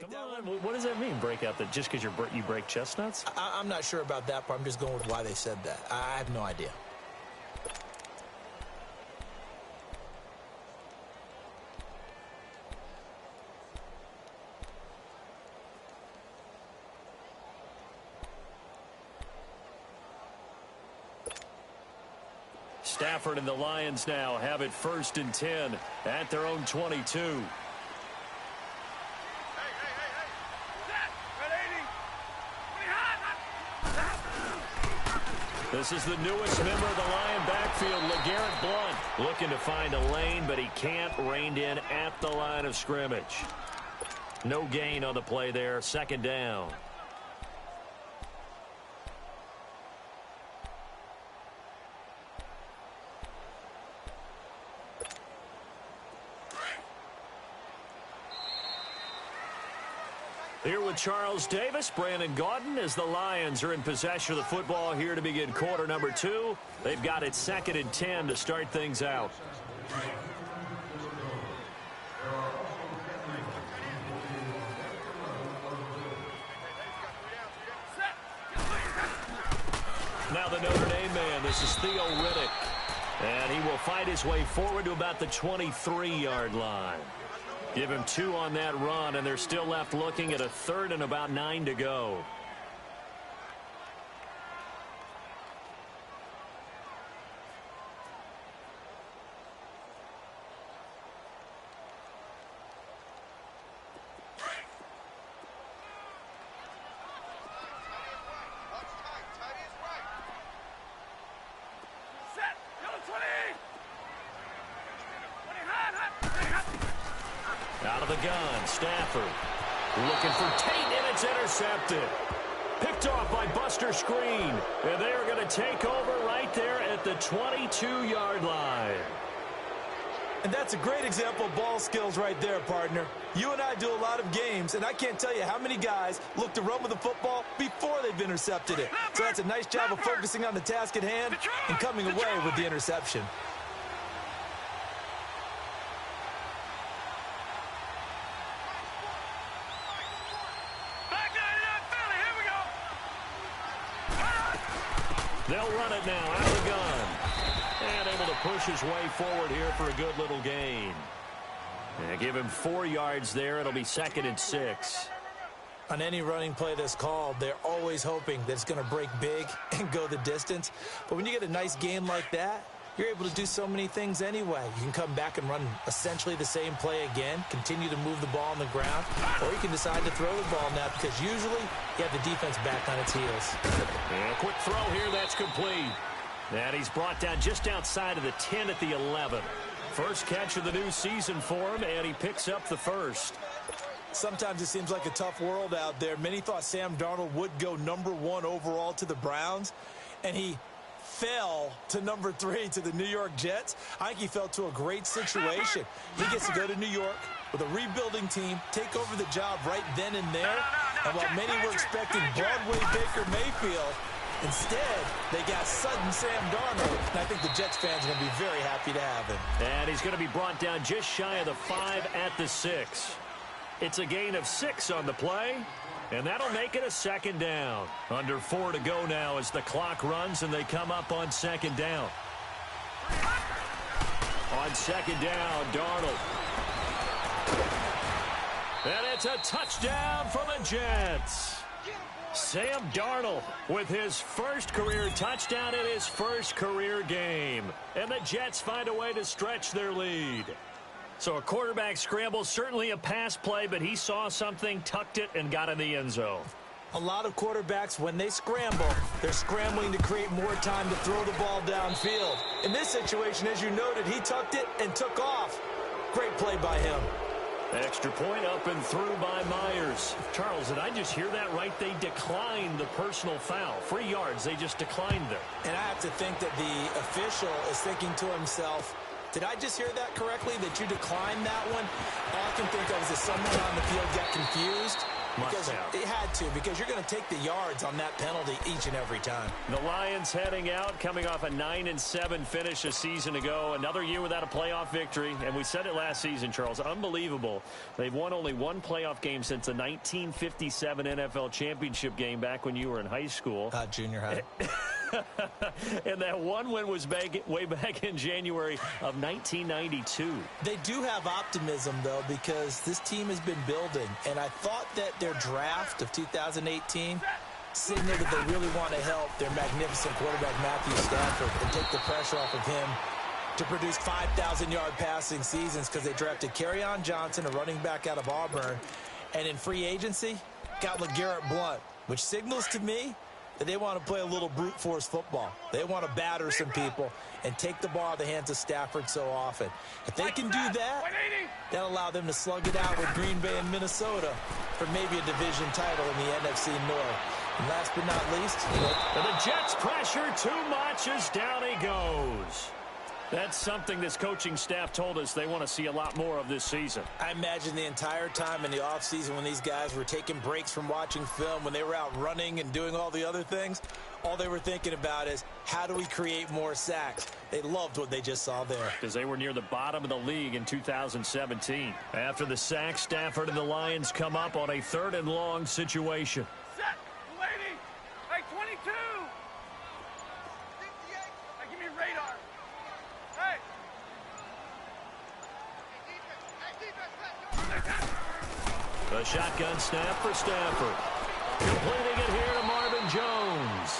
Come on, what does that mean, break out? That just because you break chestnuts? I'm not sure about that part. I'm just going with why they said that. I have no idea. Stafford and the Lions now have it 1st and 10 at their own 22. This is the newest member of the Lion backfield, LeGarrette Blount, looking to find a lane, but he can't, reined in at the line of scrimmage. No gain on the play there, 2nd down. Here with Charles Davis, Brandon Gaudin, as the Lions are in possession of the football here to begin quarter number 2. They've got it 2nd and 10 to start things out. Now the Notre Dame man, this is Theo Riddick. And he will fight his way forward to about the 23-yard line. Give him 2 on that run, and they're still left looking at a 3rd and about 9 to go. Out of the gun, Stafford looking for Tate, and it's intercepted. Picked off by Buster Screen, and they are going to take over right there at the 22-yard line. And that's a great example of ball skills right there, partner. You and I do a lot of games, and I can't tell you how many guys look to run with the football before they've intercepted it. So that's a nice job of focusing on the task at hand and coming away with the interception. They'll run it now out of the gun. And able to push his way forward here for a good little gain. And give him 4 yards there. It'll be 2nd and 6. On any running play that's called, they're always hoping that it's going to break big and go the distance. But when you get a nice game like that, you're able to do so many things anyway. You can come back and run essentially the same play again, continue to move the ball on the ground, or you can decide to throw the ball now because usually you have the defense back on its heels. And a quick throw here, that's complete. And he's brought down just outside of the 10 at the 11. First catch of the new season for him, and he picks up the 1st. Sometimes it seems like a tough world out there. Many thought Sam Darnold would go #1 overall to the Browns, and he fell to #3 to the New York Jets. I think he fell to a great situation. He gets to go to New York with a rebuilding team, take over the job right then and there. And while many were expecting Broadway Baker Mayfield, instead they got sudden Sam Darnold. And I think the Jets fans are going to be very happy to have him. And he's going to be brought down just shy of the 5 at the 6. It's a gain of 6 on the play. And that'll make it a 2nd down. Under 4 to go now as the clock runs and they come up on 2nd down. On 2nd down, Darnold. And it's a touchdown for the Jets. Sam Darnold with his first career touchdown in his first career game. And the Jets find a way to stretch their lead. So a quarterback scramble, certainly a pass play, but he saw something, tucked it, and got in the end zone. A lot of quarterbacks, when they scramble, they're scrambling to create more time to throw the ball downfield. In this situation, as you noted, he tucked it and took off. Great play by him. Extra point up and through by Myers. Charles, did I just hear that right? They declined the personal foul. 3 yards, they just declined it. And I have to think that the official is thinking to himself, did I just hear that correctly, that you declined that one? All I can think of is that someone on the field got confused Because Must-have. it had to, because you're going to take the yards on that penalty each and every time. The Lions heading out, coming off a 9-7 finish a season ago. Another year without a playoff victory. And we said it last season, Charles. Unbelievable. They've won only one playoff game since the 1957 NFL championship game back when you were in high school. Junior high. And that one win was way back in January of 1992. They do have optimism, though, because this team has been building. And I thought that their draft of 2018 signaled that they really want to help their magnificent quarterback, Matthew Stafford, and take the pressure off of him to produce 5,000-yard passing seasons, because they drafted Kerryon Johnson, a running back out of Auburn, and in free agency, got LeGarrette Blount, which signals to me that they want to play a little brute force football. They want to batter some people and take the ball out of the hands of Stafford so often. If they can do that, that'll allow them to slug it out with Green Bay and Minnesota for maybe a division title in the NFC North. And last but not least, and the Jets pressure too much as down he goes. That's something this coaching staff told us they want to see a lot more of this season. I imagine the entire time in the offseason when these guys were taking breaks from watching film, when they were out running and doing all the other things, all they were thinking about is, how do we create more sacks? They loved what they just saw there. Because they were near the bottom of the league in 2017. After the sack, Stafford and the Lions come up on a 3rd and long situation. Set! Lady! Hey, 22! Hey, give me radar. Hey! A shotgun snap for Stafford. Completing it here to Marvin Jones.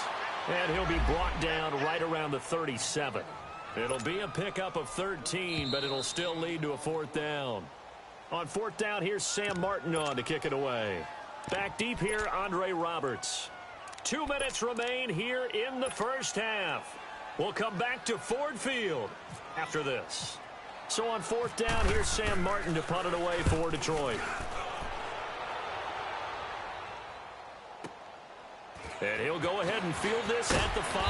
And he'll be brought down right around the 37. It'll be a pickup of 13, but it'll still lead to a 4th down. On 4th down, here's Sam Martin on to kick it away. Back deep here, Andre Roberts. 2 minutes remain here in the first half. We'll come back to Ford Field after this. So on 4th down, here's Sam Martin to punt it away for Detroit. And he'll go ahead and field this at the 5.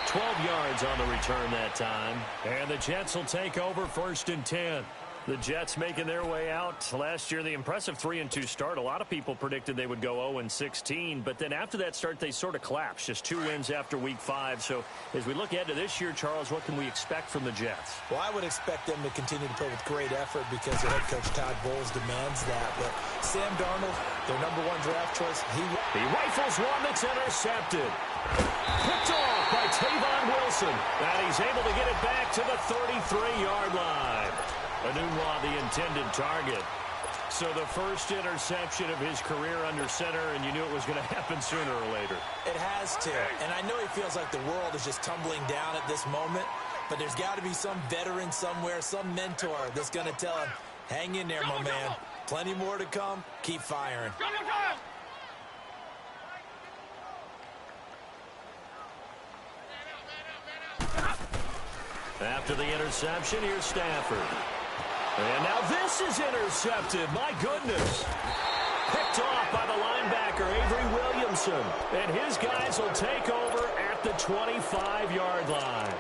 12 yards on the return that time. And the Jets will take over 1st and 10. The Jets making their way out. Last year, the impressive 3-2 start. A lot of people predicted they would go 0-16, but then after that start, they sort of collapsed. Just 2 wins after Week 5. So as we look ahead to this year, Charles, what can we expect from the Jets? Well, I would expect them to continue to play with great effort because their head coach Todd Bowles demands that. But Sam Darnold, their #1 draft choice, he rifles one that's intercepted. Picked off by Tavon Wilson. And he's able to get it back to the 33-yard line. Anunwa, the intended target. So the first interception of his career under center, and you knew it was going to happen sooner or later. It has to. And I know he feels like the world is just tumbling down at this moment, but there's got to be some veteran somewhere, some mentor that's going to tell him, hang in there, my man. Plenty more to come. Keep firing. After the interception, here's Stafford. And now this is intercepted. My goodness. Picked off by the linebacker, Avery Williamson. And his guys will take over at the 25-yard line.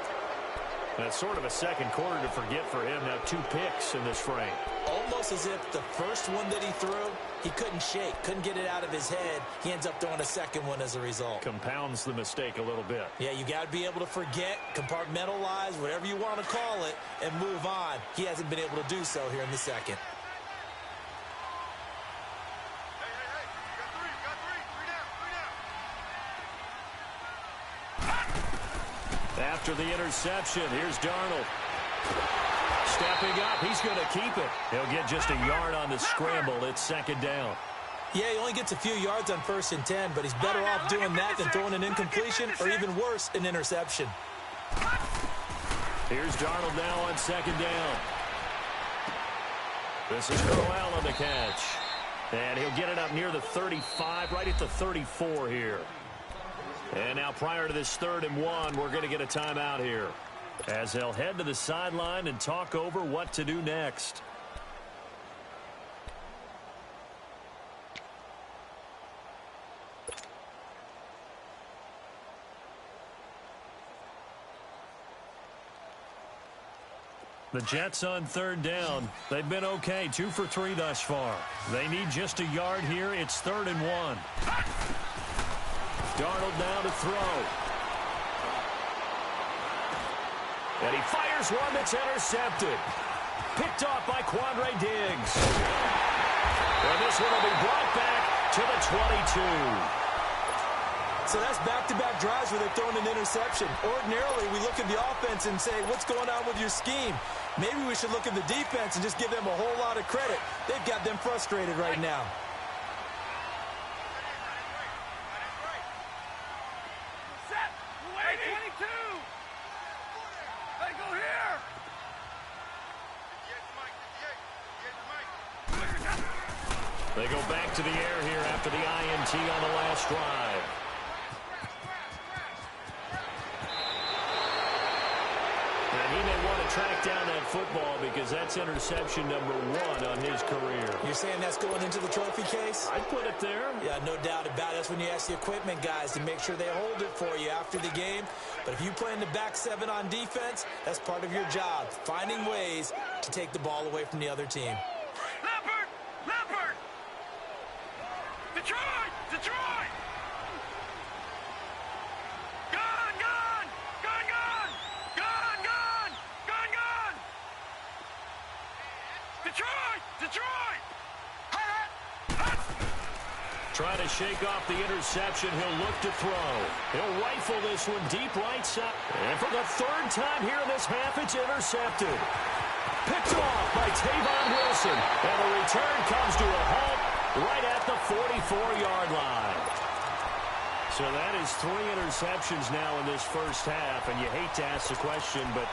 That's sort of a second quarter to forget for him. Now 2 picks in this frame. Almost as if the first one that he threw, he couldn't shake, couldn't get it out of his head. He ends up throwing a second one as a result. Compounds the mistake a little bit. Yeah, you got to be able to forget, compartmentalize, whatever you want to call it, and move on. He hasn't been able to do so here in the second. After the interception, here's Darnold. Stepping up, he's going to keep it. He'll get just a yard on the scramble. It's 2nd down. Yeah, he only gets a few yards on 1st and 10, but he's better off doing that than throwing an incompletion or even worse, an interception. Here's Darnold now on 2nd down. This is Crowell on the catch. And he'll get it up near the 35, right at the 34 here. And now prior to this 3rd and 1, we're going to get a timeout here, as they'll head to the sideline and talk over what to do next. The Jets on third down. They've been okay, 2 for 3 thus far. They need just a yard here. It's 3rd and 1. Darnold now to throw. And he fires one that's intercepted. Picked off by Quandre Diggs. And this one will be brought back to the 22. So that's back-to-back drives where they've thrown an interception. Ordinarily, we look at the offense and say, what's going on with your scheme? Maybe we should look at the defense and just give them a whole lot of credit. They've got them frustrated right now. Set. Waiting. 22. Hey, go here. They go back to the air here after the INT on the last drive. And he may want to track down that football because that's interception number 1 on his career. You're saying that's going into the trophy case? I'd put it there. Yeah, no doubt about it. That's when you ask the equipment guys to make sure they hold it for you after the game. But if you play in the back 7 on defense, that's part of your job, finding ways to take the ball away from the other team. Leopard! Leopard! Detroit! Detroit! Gone! Gone! Gone! Gone! Gone! Gone! Gone! Gone! Detroit! Detroit! Trying to shake off the interception. He'll look to throw. He'll rifle this one deep right side. And for the 3rd time here in this half, it's intercepted. Picked off by Tavon Wilson. And the return comes to a halt right at the 44-yard line. So that is 3 interceptions now in this first half. And you hate to ask the question, but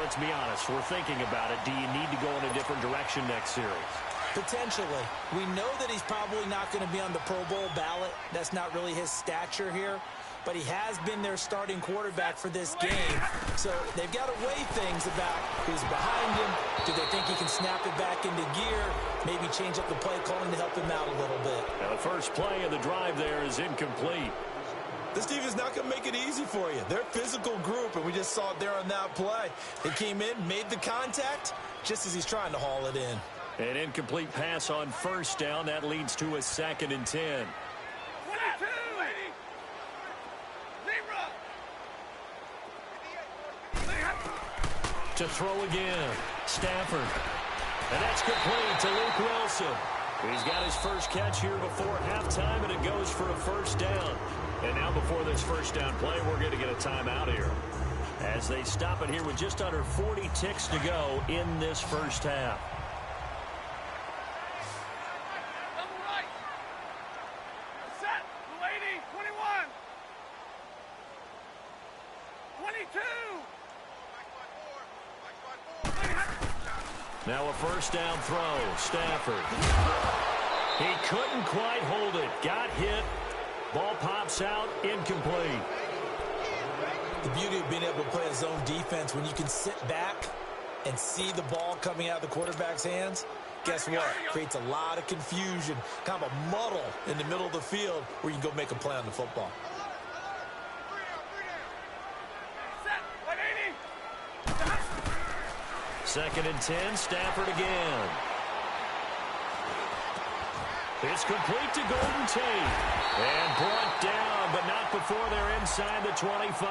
let's be honest. We're thinking about it. Do you need to go in a different direction next series? Potentially. We know that he's probably not going to be on the Pro Bowl ballot. That's not really his stature here. But he has been their starting quarterback for this game. So they've got to weigh things about who's behind him. Do they think he can snap it back into gear? Maybe change up the play calling to help him out a little bit. Now the first play of the drive there is incomplete. This team is not going to make it easy for you. They're a physical group, and we just saw it there on that play. They came in, made the contact, just as he's trying to haul it in. An incomplete pass on first down. That leads to a 2nd and 10. 22! To throw again. Stafford. And that's complete to Luke Wilson. He's got his first catch here before halftime, and it goes for a 1st down. And now before this 1st down play, we're going to get a timeout here, as they stop it here with just under 40 ticks to go in this first half. Set. 21. 22. Now a 1st down throw. Stafford. He couldn't quite hold it. Got hit. Ball pops out. Incomplete. The beauty of being able to play a zone defense, when you can sit back and see the ball coming out of the quarterback's hands, guess what? Creates a lot of confusion, kind of a muddle in the middle of the field where you can go make a play on the football. Set. 180. 2nd and 10. Stafford again. It's complete to Golden Tate. And brought down, but not before they're inside the 25.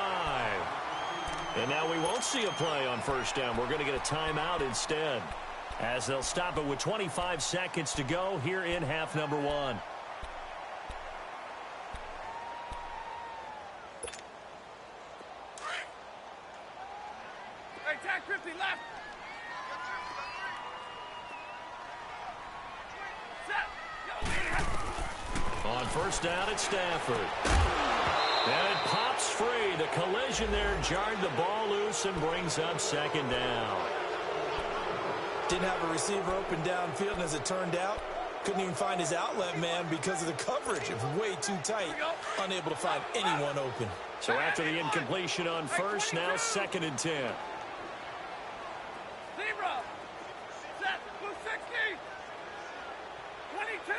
And now we won't see a play on 1st down. We're going to get a timeout instead, as they'll stop it with 25 seconds to go here in half number 1. Hey, tag 50 left. On 1st down, it's Stafford. And it pops free. The collision there jarred the ball loose and brings up 2nd down. Didn't have a receiver open downfield, and as it turned out, couldn't even find his outlet man because of the coverage. It was way too tight, unable to find anyone open. So after the incompletion on 1st, now 2nd and 10. Zebra. Set. 260. 22.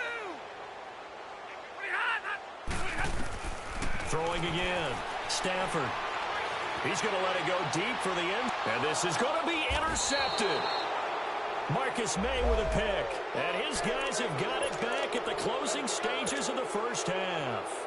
Throwing again. Stafford. He's going to let it go deep for the end. And this is going to be intercepted. Marcus May with a pick. And his guys have got it back at the closing stages of the first half.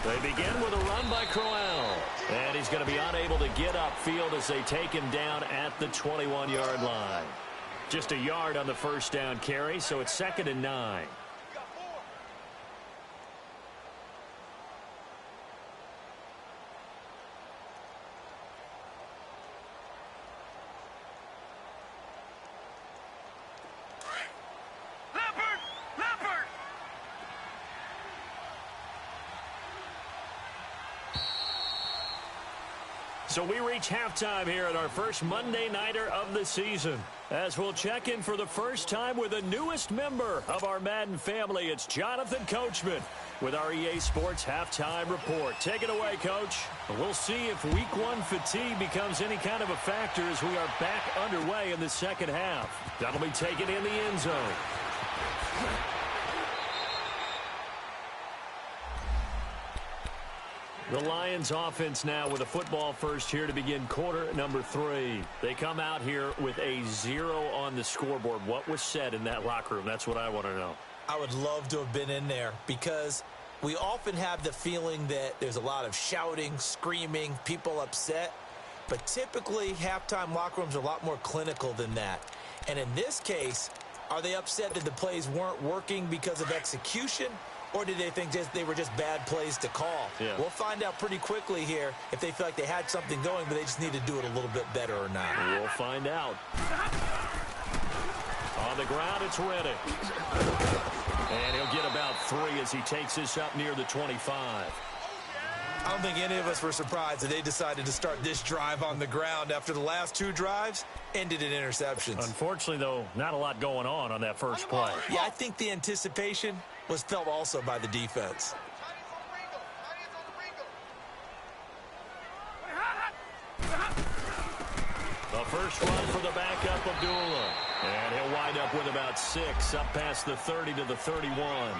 They begin with a run by Crowell. And he's going to be unable to get upfield as they take him down at the 21-yard line. Just a yard on the first down carry, so it's 2nd and 9. So we reach halftime here at our first Monday Nighter of the season. As we'll check in for the first time with the newest member of our Madden family, it's Jonathan Coachman with our EA Sports Halftime Report. Take it away, Coach. We'll see if Week 1 fatigue becomes any kind of a factor as we are back underway in the second half. That'll be taken in the end zone. The Lions offense now with a football first here to begin quarter number 3. They come out here with a 0 on the scoreboard. What was said in that locker room? That's what I want to know. I would love to have been in there because we often have the feeling that there's a lot of shouting, screaming, people upset. But typically, halftime locker rooms are a lot more clinical than that. And in this case, are they upset that the plays weren't working because of execution? Or did they think they were just bad plays to call? Yeah. We'll find out pretty quickly here if they feel like they had something going, but they just need to do it a little bit better or not. We'll find out. On the ground, it's Reddick. And he'll get about 3 as he takes this up near the 25. I don't think any of us were surprised that they decided to start this drive on the ground after the last 2 drives ended in interceptions. Unfortunately, though, not a lot going on that first play. Yeah, I think the anticipation was felt also by the defense. The first run for the backup, Abdullah. And he'll wind up with about 6, up past the 30 to the 31.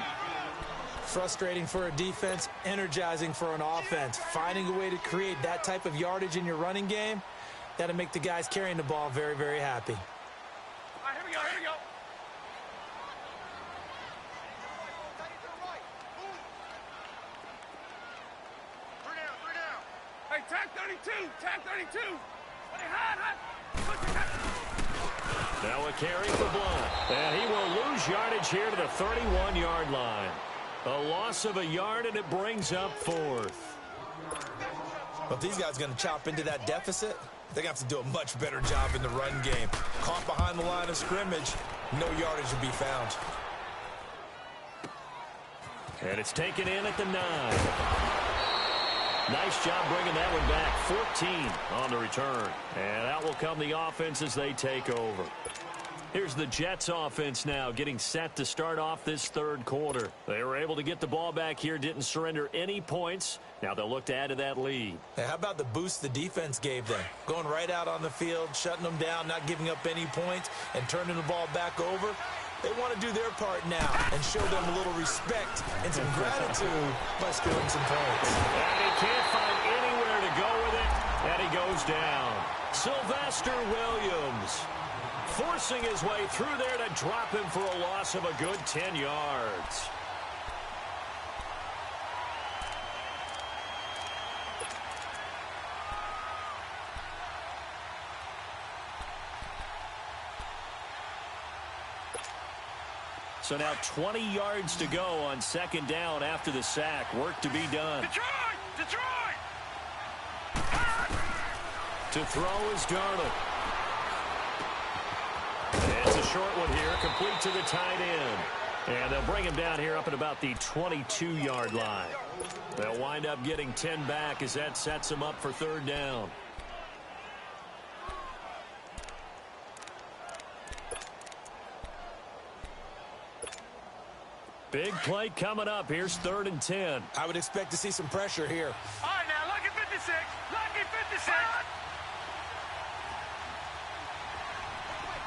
Frustrating for a defense, energizing for an offense. Finding a way to create that type of yardage in your running game, that'll make the guys carrying the ball very, very happy. All right, here we go, here we go. Three down. Hey, tag 32. Hey, hot. Now a carry for Blunt. And he will lose yardage here to the 31-yard line. A loss of a yard, and it brings up 4th. But these guys are going to chop into that deficit. They're going to have to do a much better job in the run game. Caught behind the line of scrimmage, no yardage to be found. And it's taken in at the 9. Nice job bringing that one back. 14 on the return. And out will come the offense as they take over. Here's the Jets offense now getting set to start off this third quarter. They were able to get the ball back here, didn't surrender any points. Now they'll look to add to that lead. Hey, how about the boost the defense gave them? Going right out on the field, shutting them down, not giving up any points, and turning the ball back over. They want to do their part now and show them a little respect and some gratitude by scoring some points. And he can't find anywhere to go with it, and he goes down. Sylvester Williams forcing his way through there to drop him for a loss of a good 10 yards. So now 20 yards to go on second down after the sack. Work to be done. Detroit! To throw is Darnold. It's a short one here, complete to the tight end. And they'll bring him down here up at about the 22-yard line. They'll wind up getting 10 back as that sets them up for third down. Big play coming up. Here's 3rd and 10. I would expect to see some pressure here. All right, now, lucky 56. Lucky 56.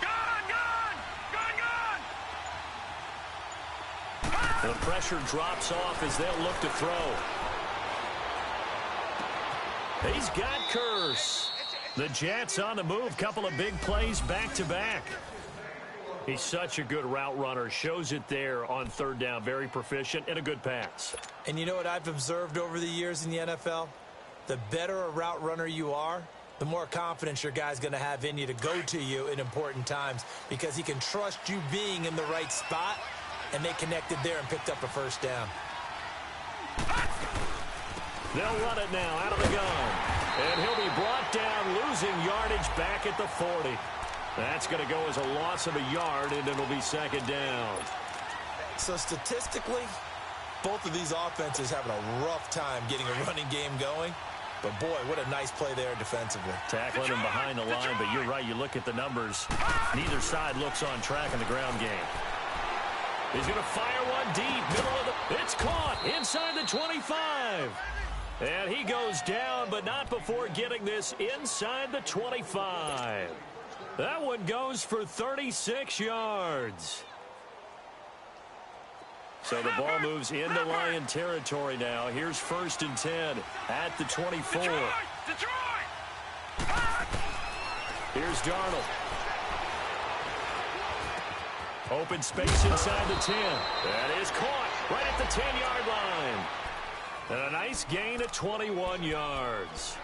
Gone! The pressure drops off as they'll look to throw. He's got Curse. The Jets on the move. Couple of big plays back-to-back. He's such a good route runner. Shows it there on third down. Very proficient and a good pass. And you know what I've observed over the years in the NFL? The better a route runner you are, the more confidence your guy's going to have in you to go to you in important times because he can trust you being in the right spot, and they connected there and picked up a first down. They'll run it now out of the gun. And he'll be brought down, losing yardage back at the 40. That's going to go as a loss of a yard, and it'll be second down. So statistically, both of these offenses having a rough time getting a running game going. But, boy, what a nice play there defensively. Tackling him behind the line, but you're right. You look at the numbers. Neither side looks on track in the ground game. He's going to fire one deep. Middle of the... It's caught inside the 25. And he goes down, but not before getting this inside the 25. That one goes for 36 yards. So the ball moves into Lion territory now. Here's 1st and 10 at the 24. Detroit! Here's Darnold. Open space inside the 10. That is caught right at the 10-yard line. And a nice gain of 21 yards.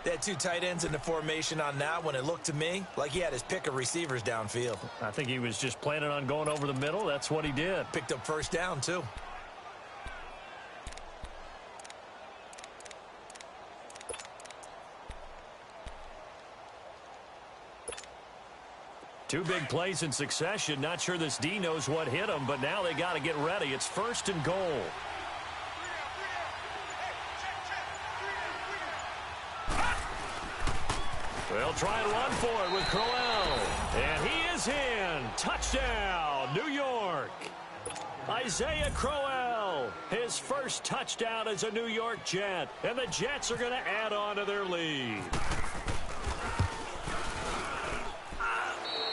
They had two tight ends in the formation on that one. It looked to me like he had his pick of receivers downfield. I think he was just planning on going over the middle. That's what he did. Picked up first down, too. Two big plays in succession. Not sure this D knows what hit him, but now they got to get ready. It's 1st and goal. They'll try and run for it with Crowell. And he is in. Touchdown, New York. Isaiah Crowell, his first touchdown as a New York Jet. And the Jets are going to add on to their lead.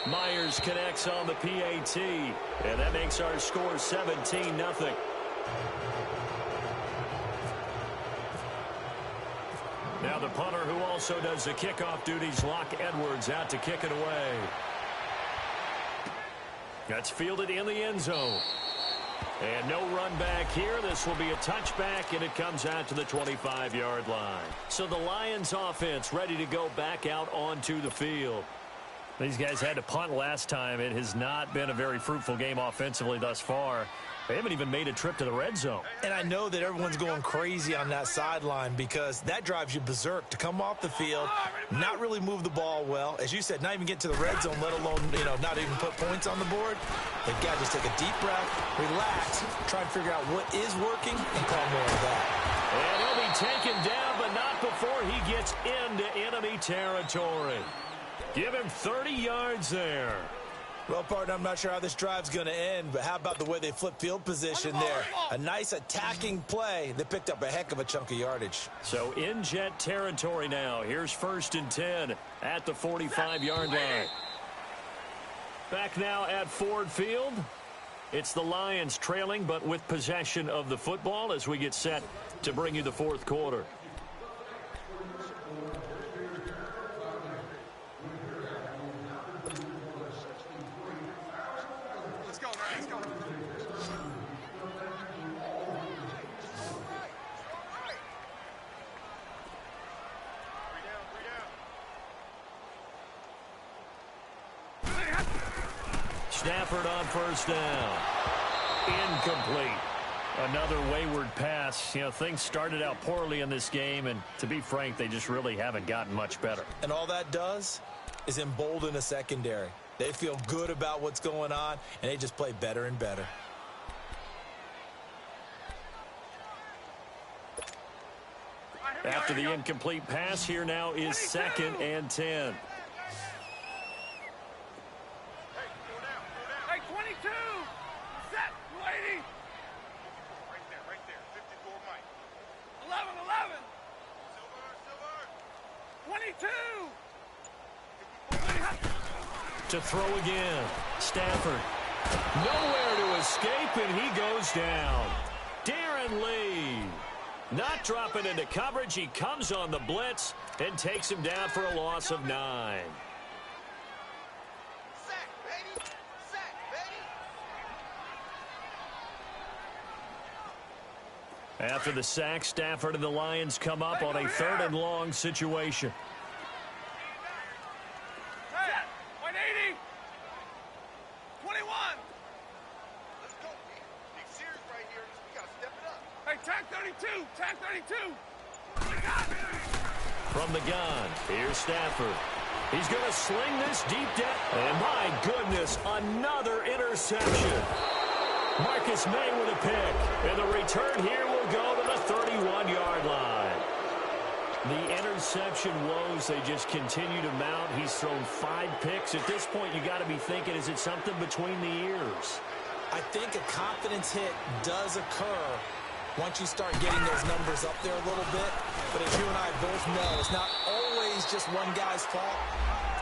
Myers connects on the PAT. And that makes our score 17-0. Now the punter who also does the kickoff duties, Locke Edwards, out to kick it away. That's fielded in the end zone. And no run back here. This will be a touchback, and it comes out to the 25-yard line. So the Lions offense ready to go back out onto the field. These guys had to punt last time. It has not been a very fruitful game offensively thus far. They haven't even made a trip to the red zone. And I know that everyone's going crazy on that sideline because that drives you berserk to come off the field, not really move the ball well. As you said, not even get to the red zone, let alone, not even put points on the board. They've got to just take a deep breath, relax, try and figure out what is working, and call more of that. And he'll be taken down, but not before he gets into enemy territory. Give him 30 yards there. Well, partner, I'm not sure how this drive's going to end, but how about the way they flip field position there? A nice attacking play. They picked up a heck of a chunk of yardage. So in Jet territory now. Here's 1st and 10 at the 45-yard line. Back now at Ford Field. It's the Lions trailing, but with possession of the football as we get set to bring you the fourth quarter. Stafford on first down. Incomplete. Another wayward pass. Things started out poorly in this game, and to be frank, they just really haven't gotten much better. And all that does is embolden a secondary. They feel good about what's going on, and they just play better and better. After the incomplete pass, here now is 2nd and 10. Hey, 22! Set, lady! Right there, 54 Mike. 11, 11! 22! To throw again. Stafford Nowhere to escape, and he goes down. Darren Lee. Not dropping into coverage. He comes on the blitz and takes him down for a loss of 9. After the sack, Stafford and the Lions come up on a 3rd and long situation. Hey, 180. 21. Let's go. Be serious right here. We got to step it up. Hey, tag 32. Tag 32. From the gun, here's Stafford. He's going to sling this deep down. And my goodness, another interception. Marcus May with a pick. And the return here will go to the 31-yard line. The interception woes, they just continue to mount. He's thrown 5 picks. At this point, you got to be thinking, is it something between the ears? I think a confidence hit does occur once you start getting those numbers up there a little bit. But as you and I both know, it's not always just one guy's fault.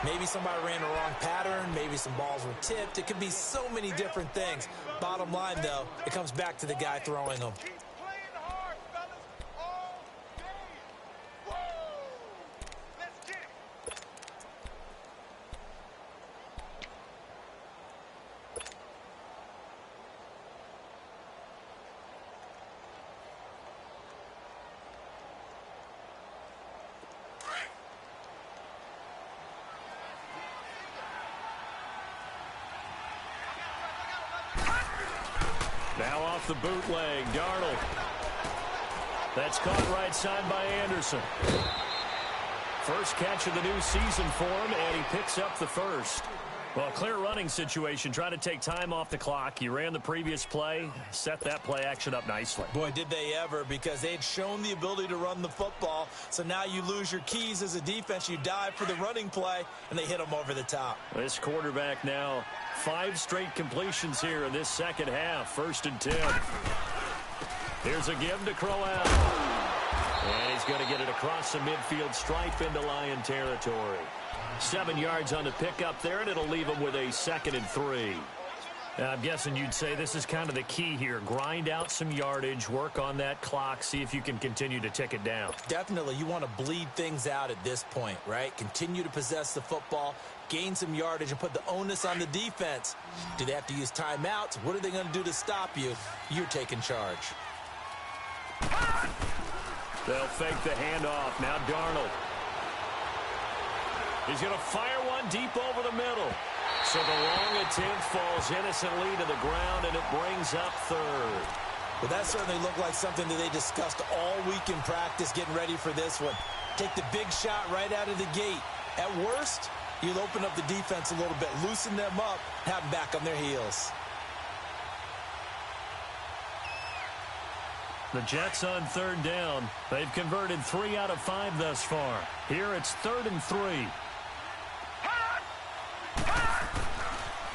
Maybe somebody ran the wrong pattern. Maybe some balls were tipped. It could be so many different things. Bottom line, though, it comes back to the guy throwing them. Keep playing hard, fellas, all day. Whoa! Let's get it. Now off the bootleg, Darnold. That's caught right side by Anderson. First catch of the new season for him, and he picks up the first. Well, clear running situation. Try to take time off the clock. You ran the previous play, set that play action up nicely. Boy, did they ever, because they had shown the ability to run the football. So now you lose your keys as a defense. You dive for the running play, and they hit them over the top. This quarterback now 5 straight completions here in this second half. 1st and 10. Here's a give to Crowell. And he's going to get it across the midfield stripe into Lion territory. 7 yards on the pickup there, and it'll leave him with a 2nd and 3. I'm guessing you'd say this is kind of the key here. Grind out some yardage, work on that clock, see if you can continue to tick it down. Definitely. You want to bleed things out at this point, right? Continue to possess the football, gain some yardage, and put the onus on the defense. Do they have to use timeouts? What are they going to do to stop you? You're taking charge. They'll fake the handoff. Now Darnold. He's going to fire one deep over the middle. So the long attempt falls innocently to the ground, and it brings up 3rd. Well, that certainly looked like something that they discussed all week in practice getting ready for this one. Take the big shot right out of the gate. At worst, you'll open up the defense a little bit, loosen them up, have them back on their heels. The Jets on 3rd down. They've converted 3 out of 5 thus far. Here it's 3rd and 3.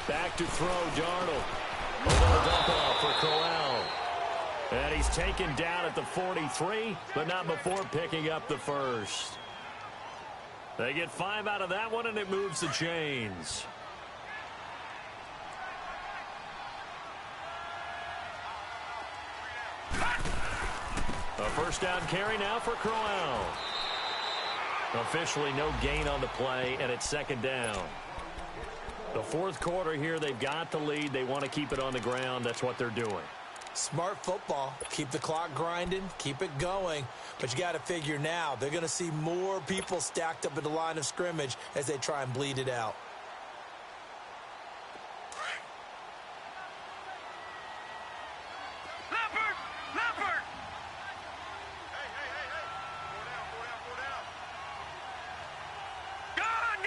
Back to throw, Darnold. A little dump off for Crowell. And he's taken down at the 43, but not before picking up the first. They get 5 out of that one, and it moves the chains. A first down carry now for Crowell. Officially no gain on the play, and it's 2nd down. The 4th quarter here, they've got the lead. They want to keep it on the ground. That's what they're doing. Smart football. Keep the clock grinding. Keep it going. But you got to figure now, they're going to see more people stacked up at the line of scrimmage as they try and bleed it out. Leopard! Gun!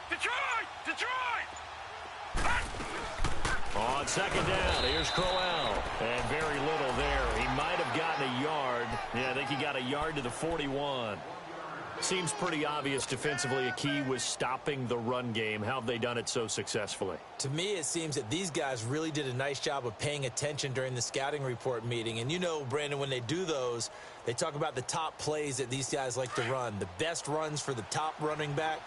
Detroit! On 2nd down, here's Crowell. And very little there. He might have gotten a yard. Yeah, I think he got a yard to the 41. Seems pretty obvious defensively a key was stopping the run game. How have they done it so successfully? To me, it seems that these guys really did a nice job of paying attention during the scouting report meeting. And you know, Brandon, when they do those, they talk about the top plays that these guys like to run. The best runs for the top running back.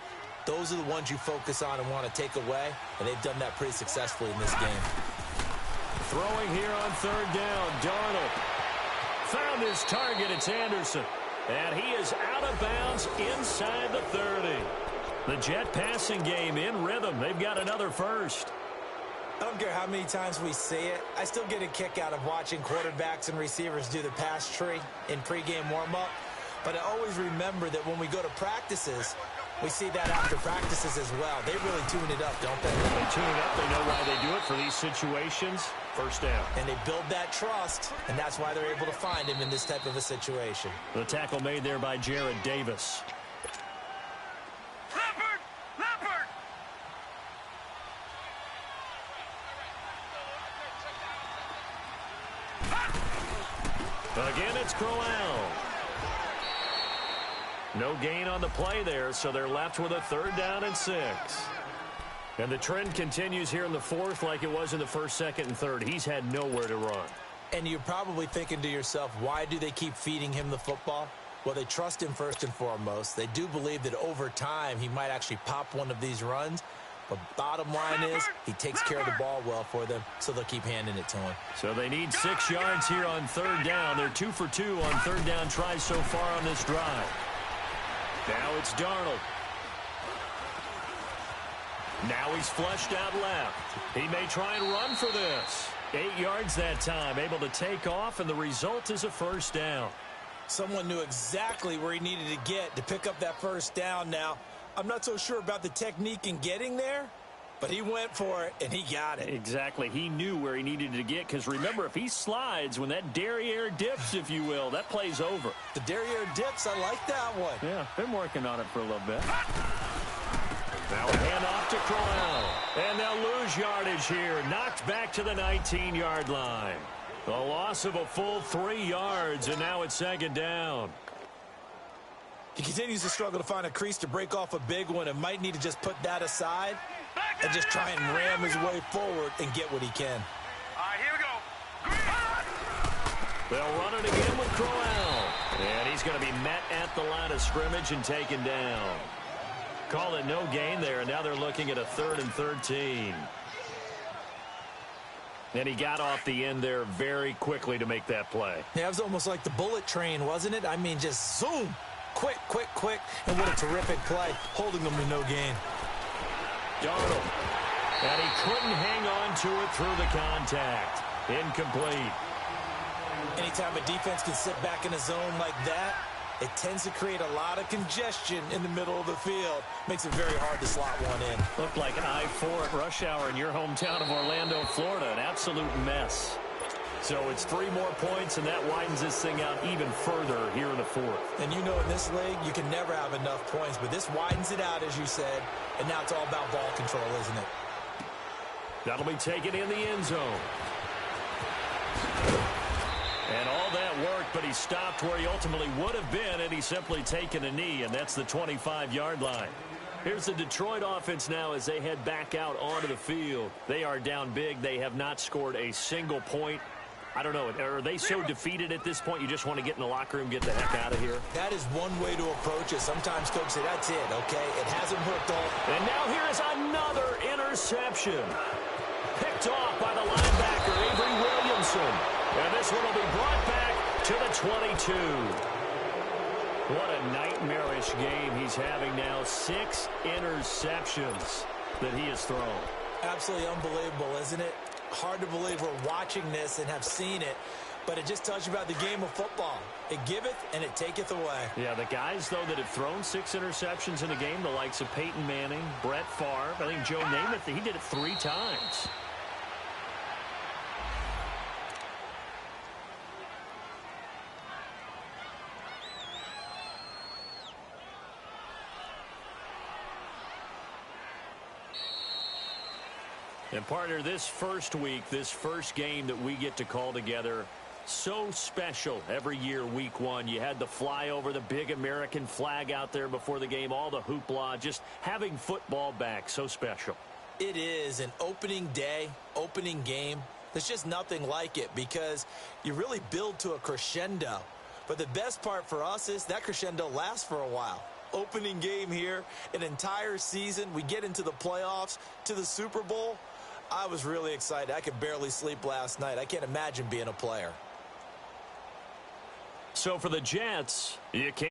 those are the ones you focus on and want to take away, and they've done that pretty successfully in this game. Throwing here on third down, Darnold found his target. It's Anderson, and he is out of bounds inside the 30. The Jet passing game in rhythm. They've got another first. I don't care how many times we see it. I still get a kick out of watching quarterbacks and receivers do the pass tree in pregame warm-up. But I always remember that when we go to practices, we see that after practices as well. They really tune it up, don't they? They tune it up. They know why they do it for these situations. First down. And they build that trust, and that's why they're able to find him in this type of a situation. The tackle made there by Jared Davis. Again, it's Crowell. No gain on the play there, so they're left with a third down and 6. And the trend continues here in the fourth like it was in the first, second, and third. He's had nowhere to run. And you're probably thinking to yourself, why do they keep feeding him the football? Well, they trust him first and foremost. They do believe that over time he might actually pop one of these runs. But bottom line is he takes care of the ball well for them, so they'll keep handing it to him. So they need 6 yards here on third down. They're 2 for 2 on third down tries so far on this drive. Now it's Darnold. Now he's flushed out left. He may try and run for this. 8 yards that time, able to take off, and the result is a first down. Someone knew exactly where he needed to get to pick up that first down now. I'm not so sure about the technique in getting there, but he went for it, and he got it. Exactly. He knew where he needed to get, because remember, if he slides, when that derriere dips, if you will, that play's over. The derriere dips, I like that one. Yeah, been working on it for a little bit. Now a handoff to Crowell, and they'll lose yardage here. Knocked back to the 19-yard line. A loss of a full 3 yards, and now it's second down. He continues to struggle to find a crease to break off a big one and might need to just put that aside and just try and ram his way forward and get what he can. All right, here we go. They'll run it again with Crowell. And he's going to be met at the line of scrimmage and taken down. Call it no gain there, and now they're looking at a 3rd and 13. And he got off the end there very quickly to make that play. Yeah, it was almost like the bullet train, wasn't it? I mean, just zoom. Quick, quick, quick. And what a terrific play, holding them to no gain. Darnold. And he couldn't hang on to it through the contact. Incomplete. Anytime a defense can sit back in a zone like that, it tends to create a lot of congestion in the middle of the field. Makes it very hard to slot one in. Looked like an I-4 at rush hour in your hometown of Orlando, Florida. An absolute mess. So it's 3 more points, and that widens this thing out even further here in the fourth. And you know in this league, you can never have enough points, but this widens it out, as you said, and now it's all about ball control, isn't it? That'll be taken in the end zone. And all that worked, but he stopped where he ultimately would have been had he simply taken a knee, and that's the 25-yard line. Here's the Detroit offense now as they head back out onto the field. They are down big. They have not scored a single point. I don't know. Are they so defeated at this point you just want to get in the locker room, get the heck out of here? That is one way to approach it. Sometimes coaches say, that's it, okay? It hasn't worked all. And now here is another interception. Picked off by the linebacker, Avery Williamson. And this one will be brought back to the 22. What a nightmarish game he's having now. 6 interceptions that he has thrown. Absolutely unbelievable, isn't it? Hard to believe we're watching this and have seen it, but it just tells you about the game of football. It giveth and it taketh away. Yeah, the guys, though, that have thrown 6 interceptions in a game, the likes of Peyton Manning, Brett Favre, I think Joe Namath, he did it 3 times. And partner, this first week, this first game that we get to call together, so special every year, week 1. You had the flyover, the big American flag out there before the game, all the hoopla, just having football back, so special. It is an opening day, opening game. There's just nothing like it because you really build to a crescendo. But the best part for us is that crescendo lasts for a while. opening game here, an entire season. We get into the playoffs, to the Super Bowl. I was really excited. I could barely sleep last night. I can't imagine being a player. So for the Jets, you can't.